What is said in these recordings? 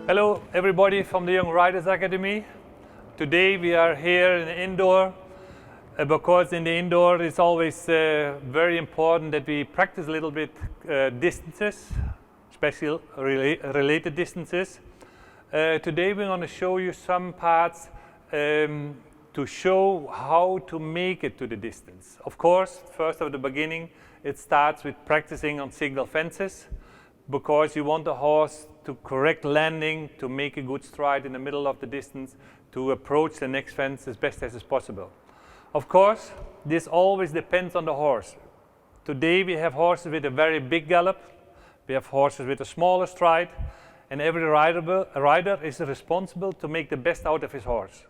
Hello everybody from the Young Riders Academy. Today we are here in the indoor because in the indoor it's always very important that we practice a little bit distances, especially related distances. Today we're going to show you some parts to show how to make it to the distance. Of course, first of the beginning it starts with practicing on signal fences, because you want the horse to correct landing, to make a good stride in the middle of the distance, to approach the next fence as best as is possible. Of course, this always depends on the horse. Today we have horses with a very big gallop, we have horses with a smaller stride, and every rider is responsible to make the best out of his horse.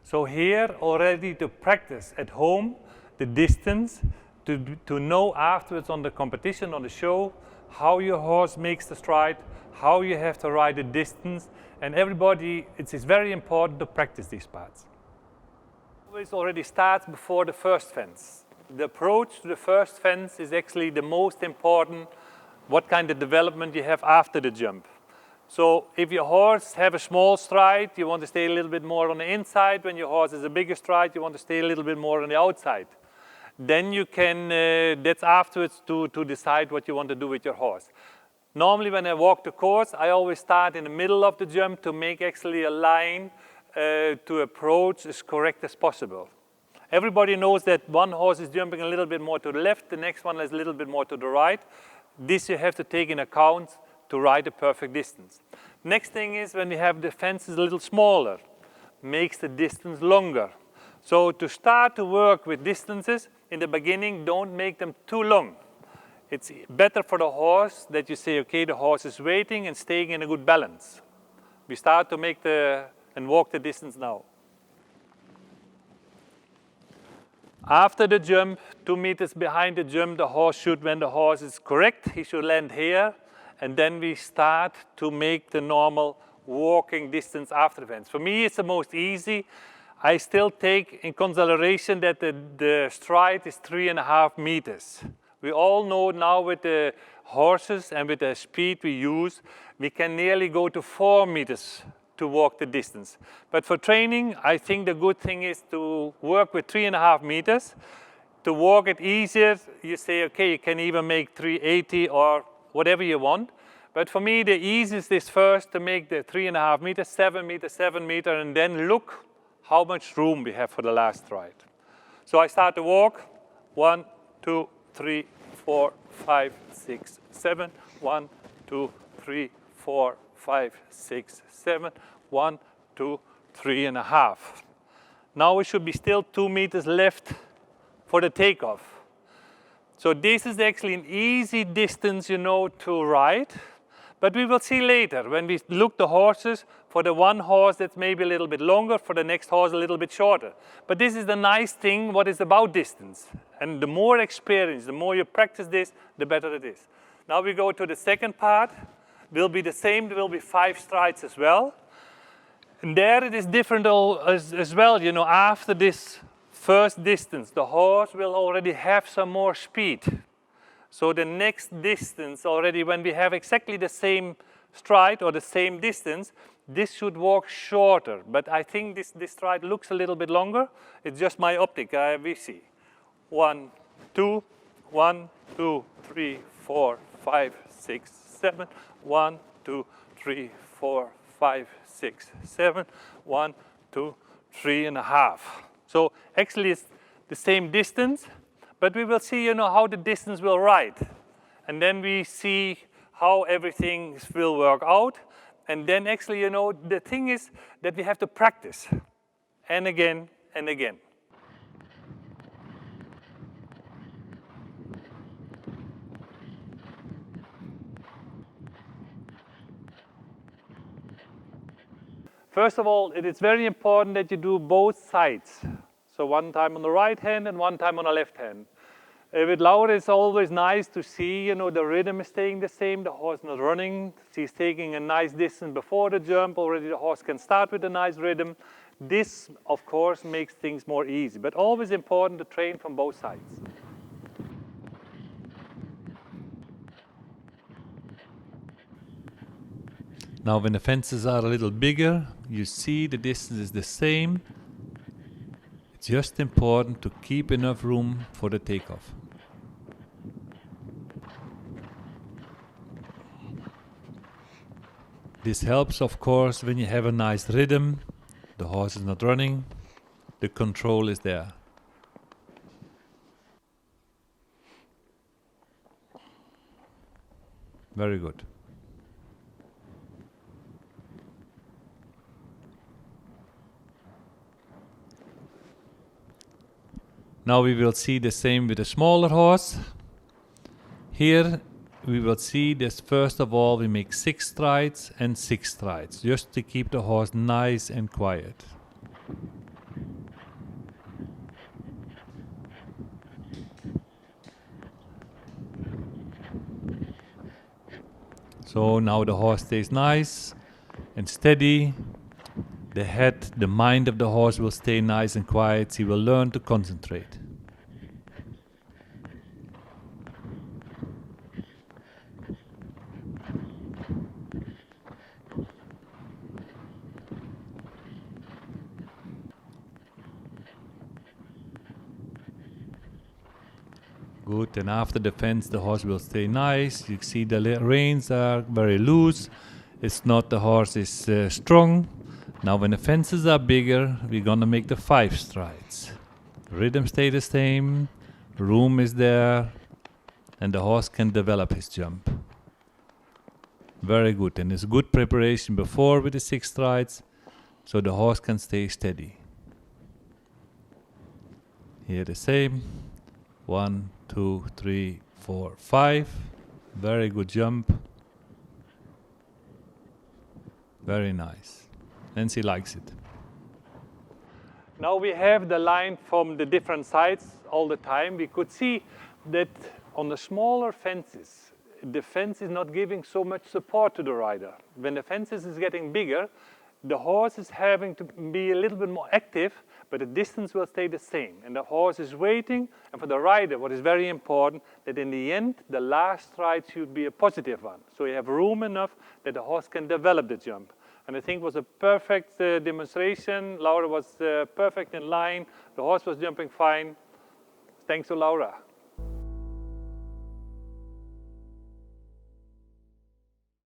So here already to practice at home the distance, to know afterwards on the competition, on the show, how your horse makes the stride, how you have to ride the distance, and everybody, it is very important to practice these parts. Always already starts before the first fence. The approach to the first fence is actually the most important, what kind of development you have after the jump. So if your horse have a small stride, you want to stay a little bit more on the inside. When your horse has a bigger stride, you want to stay a little bit more on the outside. Then you can, that's afterwards to decide what you want to do with your horse. Normally when I walk the course, I always start in the middle of the jump to make actually a line to approach as correct as possible. Everybody knows that one horse is jumping a little bit more to the left, the next one is a little bit more to the right. This you have to take in account to ride a perfect distance. Next thing is when you have the fences a little smaller, makes the distance longer. So to start to work with distances, in the beginning, don't make them too long. It's better for the horse that you say, okay, the horse is waiting and staying in a good balance. We start to make and walk the distance now. After the jump, 2 meters behind the jump, the horse should, when the horse is correct, he should land here. And then we start to make the normal walking distance after the fence. For me, it's the most easy. I still take in consideration that the stride is 3.5 meters. We all know now with the horses and with the speed we use, we can nearly go to 4 meters to walk the distance. But for training, I think the good thing is to work with 3.5 meters. To walk it easier, you say, okay, you can even make 380 or whatever you want. But for me, the easiest is first to make the 3.5 meters, 7 meters, 7 meters, and then look how much room we have for the last stride. So I start to walk, 1, 2, 3, 4, 5, 6, 7, 1, 2, 3, 4, 5, 6, 7, 1, 2, 3.5. Now we should be still 2 meters left for the takeoff. So this is actually an easy distance, you know, to ride. But we will see later when we look the horses, for the one horse that's maybe a little bit longer, for the next horse a little bit shorter. But this is the nice thing, what is about distance. And the more experience, the more you practice this, the better it is. Now we go to the second part. Will be the same, there will be 5 strides as well. And there it is different as well, you know, after this first distance, the horse will already have some more speed. So the next distance already, when we have exactly the same stride or the same distance, this should walk shorter. But I think this stride looks a little bit longer. It's just my optic, we see. 1, 2, 1, 2, 3, 4, 5, 6, 7. 1, 2, 3, 4, 5, 6, 7. 1, 2, 3.5. So actually it's the same distance. But we will see, you know, how the distance will ride. And then we see how everything will work out. And then actually, you know, the thing is that we have to practice. And again, and again. First of all, it is very important that you do both sides. So one time on the right hand and one time on the left hand. With Laura, it's always nice to see, you know, the rhythm is staying the same, the horse not running. She's taking a nice distance before the jump. Already the horse can start with a nice rhythm. This, of course, makes things more easy, but always important to train from both sides. Now when the fences are a little bigger, you see the distance is the same. It's just important to keep enough room for the takeoff. This helps, of course, when you have a nice rhythm, the horse is not running, the control is there. Very good. Now we will see the same with a smaller horse. Here we will see this. First of all, we make 6 strides and 6 strides, just to keep the horse nice and quiet. So now the horse stays nice and steady. The head, the mind of the horse will stay nice and quiet. He will learn to concentrate. Good, and after the fence the horse will stay nice. You see the reins are very loose. It's not the horse is strong. Now when the fences are bigger, we're gonna make the 5 strides. Rhythm stay the same, room is there, and the horse can develop his jump. Very good, and it's good preparation before with the 6 strides, so the horse can stay steady. Here the same. 1, 2, 3, 4, 5. Very good jump. Very nice. And she likes it. Now we have the line from the different sides all the time. We could see that on the smaller fences, the fence is not giving so much support to the rider. When the fences is getting bigger, the horse is having to be a little bit more active, but the distance will stay the same. And the horse is waiting, and for the rider, what is very important, that in the end, the last stride should be a positive one. So you have room enough that the horse can develop the jump. And I think it was a perfect demonstration. Laura was perfect in line. The horse was jumping fine. Thanks to Laura.